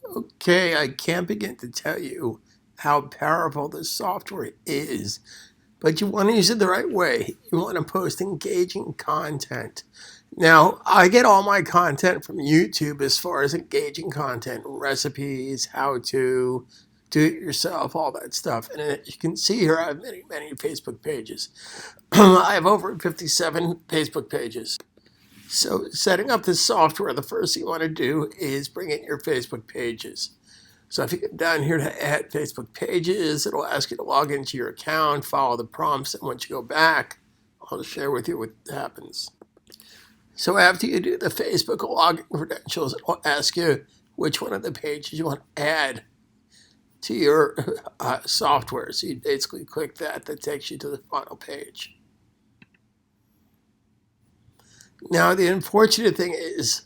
Okay, I can't begin to tell you how powerful this software is, but you want to use it the right way. You want to post engaging content. Now, I get all my content from YouTube as far as engaging content, recipes, how to do it yourself, all that stuff. And you can see here I have many, many Facebook pages. I have over 57 Facebook pages. So setting up this software, the first thing you want to do is bring in your Facebook pages. So if you get down here to add Facebook pages, it'll ask you to log into your account, follow the prompts, and once you go back, I'll share with you what happens. So after you do the Facebook login credentials, it'll ask you which one of the pages you want to add to your software. So you basically click that. That takes you to the final page. Now, the unfortunate thing is,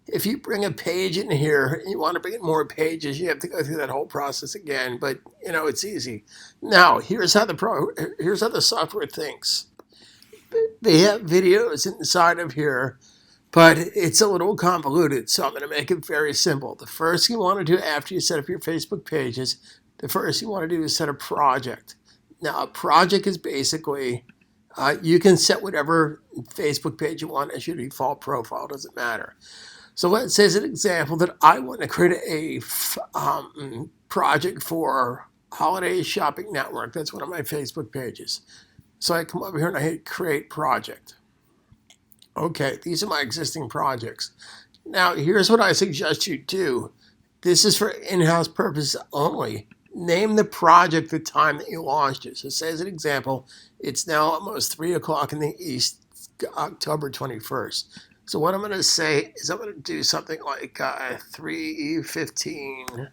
if you bring a page in here and you want to bring in more pages, you have to go through that whole process again. But it's easy. Now, here's how the software thinks. They have videos inside of here, but it's a little convoluted. So I'm going to make it very simple. The first thing you want to do after you set up your Facebook pages, the first thing you want to do is set a project. Now, a project is basically you can set whatever Facebook page you want as your default profile. Doesn't matter. So let's say as an example that I want to create a project for Holiday Shopping Network. That's one of my Facebook pages. So I come over here and I hit Create Project. Okay, these are my existing projects. Now, here's what I suggest you do. This is for in-house purposes only. Name the project the time that you launched it. So say as an example, it's now almost 3 o'clock in the East, October 21st. So what I'm going to say is I'm going to do something like 3:15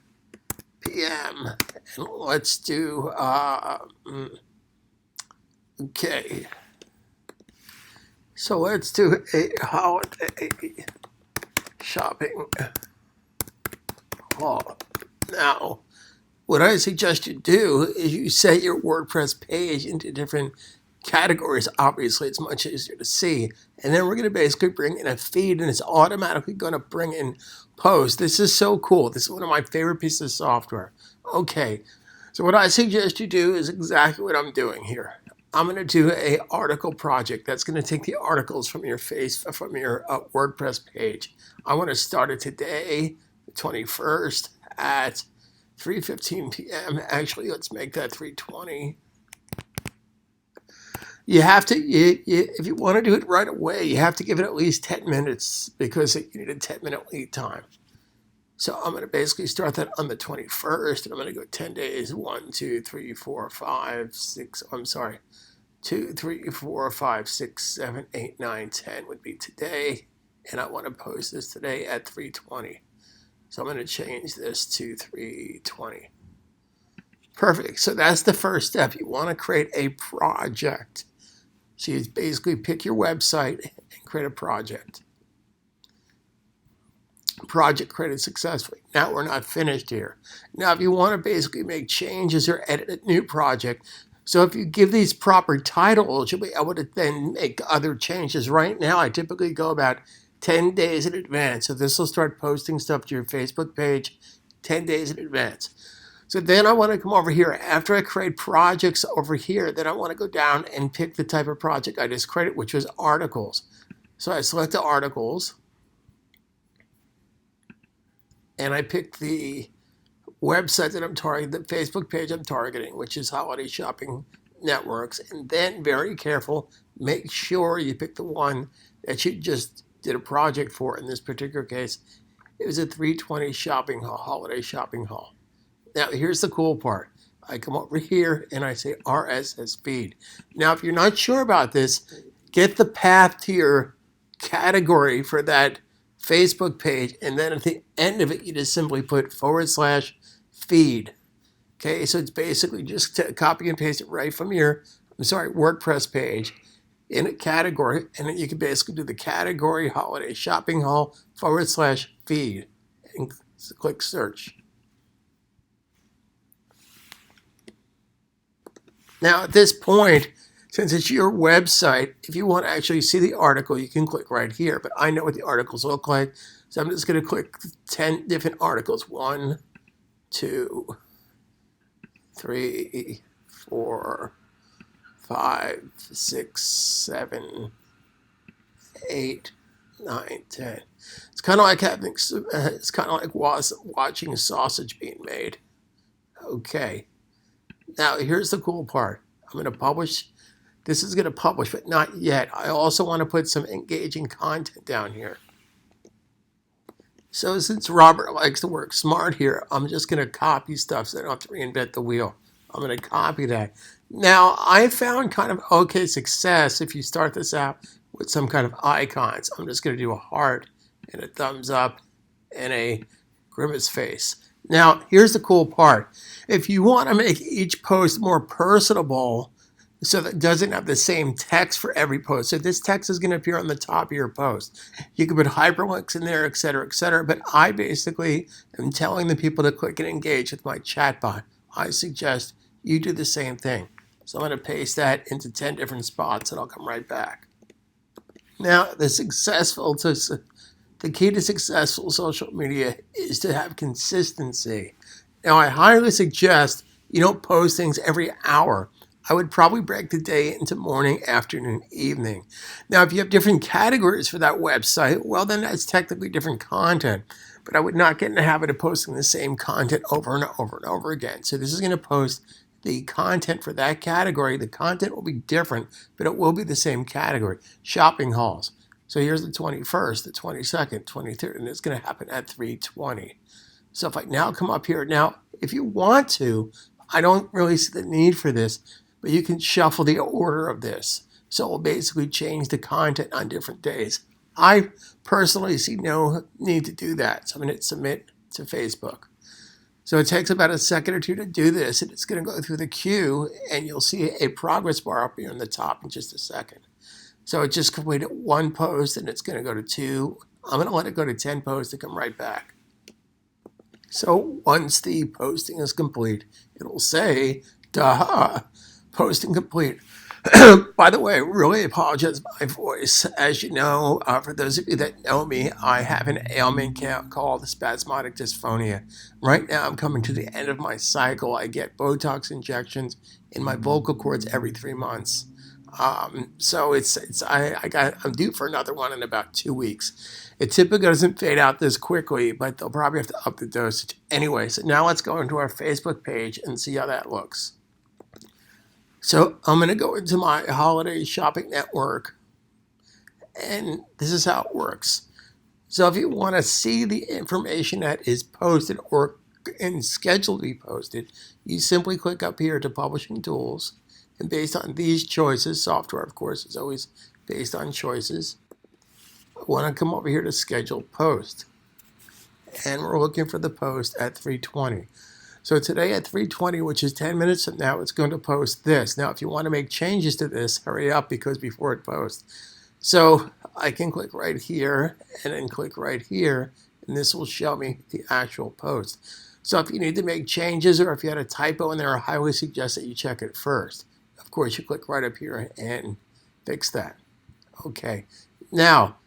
p.m. And let's do, okay. So let's do a holiday shopping haul. Now, what I suggest you do is you set your WordPress page into different categories. Obviously, it's much easier to see. And then we're going to basically bring in a feed, and it's automatically going to bring in posts. This is so cool. This is one of my favorite pieces of software. Okay, so what I suggest you do is exactly what I'm doing here. I'm going to do a article project. That's going to take the articles from your WordPress page. I want to start it today, the 21st at 3:15 p.m. Actually, let's make that 3:20. You have to, if you want to do it right away, you have to give it at least 10 minutes because you need a 10-minute lead time. So I'm going to basically start that on the 21st, and I'm going to go 10 days. 1, 2, 3, 4, 5, 6. I'm sorry. 2, 3, 4, 5, 6, 7, 8, 9, 10 would be today. And I want to post this today at 3:20. So I'm going to change this to 3:20. Perfect. So that's the first step. You want to create a project. So you basically pick your website and create a project. Project created successfully. Now we're not finished here. Now if you want to basically make changes or edit a new project, so if you give these proper titles, you'll be able to then make other changes. Right now I typically go about 10 days in advance. So this will start posting stuff to your Facebook page 10 days in advance. So then I want to come over here. After I create projects over here, then I want to go down and pick the type of project I just created, which was articles. So I select the articles. And I pick the website that I'm targeting, the Facebook page I'm targeting, which is Holiday Shopping Networks. And then, very careful, make sure you pick the one that you just did a project for. In this particular case, it was a 3:20 shopping haul, holiday shopping haul. Now, here's the cool part. I come over here and I say RSS feed. Now, if you're not sure about this, get the path to your category for that Facebook page, and then at the end of it, you just simply put /feed. Okay, so it's basically just copy and paste it right from your, WordPress page in a category, and then you can basically do the category holiday shopping haul /feed and click search. Now, at this point, since it's your website, if you want to actually see the article, you can click right here. But I know what the articles look like, So I'm just going to click 10 different articles. 1, 2, 3, 4, 5, 6, 7, 8, 9, 10. It's kind of like watching a sausage being made. Okay. Now here's the cool part. I'm going to publish. This is going to publish, but not yet. I also want to put some engaging content down here. So since Robert likes to work smart here, I'm just going to copy stuff so I don't have to reinvent the wheel. I'm going to copy that. Now, I found kind of okay success if you start this out with some kind of icons. I'm just going to do a heart and a thumbs up and a grimace face. Now, here's the cool part. If you want to make each post more personable so that it doesn't have the same text for every post, so this text is going to appear on the top of your post. You can put hyperlinks in there, etc., but I basically am telling the people to click and engage with my chatbot. I suggest you do the same thing. So I'm going to paste that into 10 different spots and I'll come right back. Now, the key to successful social media is to have consistency. Now, I highly suggest you don't post things every hour. I would probably break the day into morning, afternoon, evening. Now, if you have different categories for that website, well, then that's technically different content. But I would not get in the habit of posting the same content over and over and over again. So this is going to post the content for that category. The content will be different, but it will be the same category. Shopping hauls. So here's the 21st, the 22nd, 23rd, and it's going to happen at 3:20. So if I now come up here, now, if you want to, I don't really see the need for this, but you can shuffle the order of this. So it will basically change the content on different days. I personally see no need to do that. So I'm going to hit submit to Facebook. So it takes about a second or two to do this, and it's going to go through the queue, and you'll see a progress bar up here on the top in just a second. So it just completed one post, and it's going to go to 2. I'm going to let it go to 10 posts and come right back. So once the posting is complete, it'll say, duh, posting complete. By the way, I really apologize for my voice. As you know, for those of you that know me, I have an ailment called spasmodic dysphonia. Right now, I'm coming to the end of my cycle. I get Botox injections in my vocal cords every 3 months. So I'm due for another one in about 2 weeks. It typically doesn't fade out this quickly, but they'll probably have to up the dosage. Anyway, so now let's go into our Facebook page and see how that looks. So I'm going to go into my holiday shopping network, and this is how it works. So if you want to see the information that is posted or scheduled to be posted, you simply click up here to Publishing Tools, and based on these choices, software, of course, is always based on choices. I want to come over here to Schedule Post, and we're looking for the post at 3:20. So today at 3:20, which is 10 minutes from now, it's going to post this. Now, if you want to make changes to this, hurry up because before it posts. So I can click right here and then click right here, and this will show me the actual post. So if you need to make changes or if you had a typo in there, I highly suggest that you check it first. Of course, you click right up here and fix that. Okay. Now,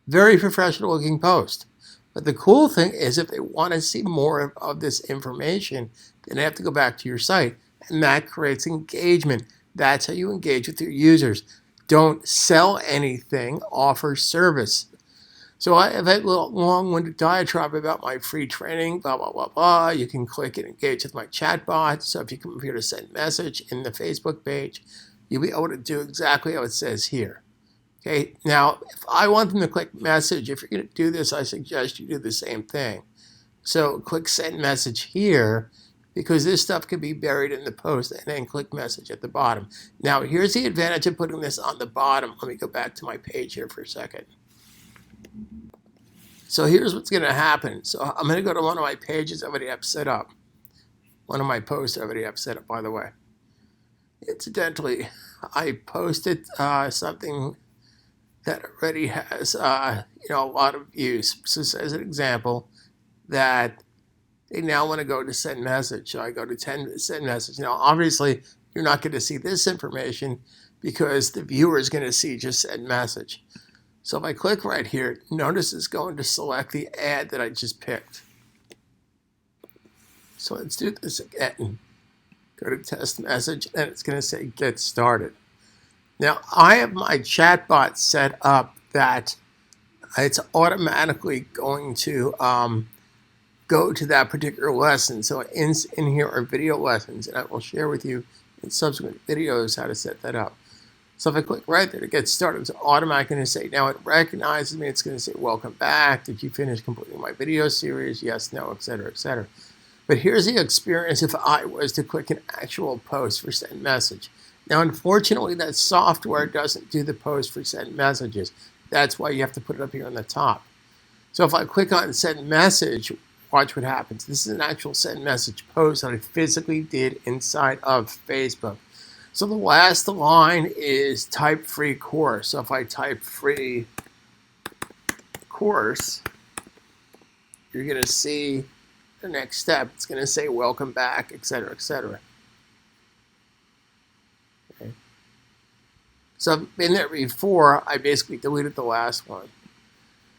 very professional looking post. But the cool thing is if they want to see more of this information, then they have to go back to your site. And that creates engagement. That's how you engage with your users. Don't sell anything, offer service. So I have a little long-winded diatribe about my free training, blah, blah, blah, blah. You can click and engage with my chatbot. So if you come up here to send message in the Facebook page, you'll be able to do exactly how it says here. Okay, now, if I want them to click message, if you're going to do this, I suggest you do the same thing. So click send message here, because this stuff can be buried in the post, and then click message at the bottom. Now, here's the advantage of putting this on the bottom. Let me go back to my page here for a second. So here's what's going to happen. So I'm going to go to one of my pages I already have set up. One of my posts I already have set up, by the way. Incidentally, I posted something that already has a lot of views. So as an example, that they now want to go to send message. So I go to send message. Now, obviously, you're not going to see this information because the viewer is going to see just send message. So if I click right here, notice it's going to select the ad that I just picked. So let's do this again. Go to test message, and it's going to say get started. Now, I have my chatbot set up that it's automatically going to go to that particular lesson. So in here are video lessons, and I will share with you in subsequent videos how to set that up. So if I click right there to get started, it's automatically going to say, now it recognizes me. It's going to say, welcome back. Did you finish completing my video series? Yes, no, etc., etc. But here's the experience if I was to click an actual post for send message. Now, unfortunately, that software doesn't do the post for send messages. That's why you have to put it up here on the top. So if I click on send message, watch what happens. This is an actual send message post that I physically did inside of Facebook. So the last line is type free course. So if I type free course, you're going to see the next step. It's going to say welcome back, etc., etc. Okay. So I've been there before. I basically deleted the last one.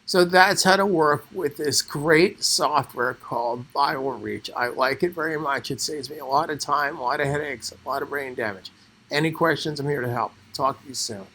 So that's how to work with this great software called Viral Reach. I like it very much. It saves me a lot of time, a lot of headaches, a lot of brain damage. Any questions? I'm here to help. Talk to you soon.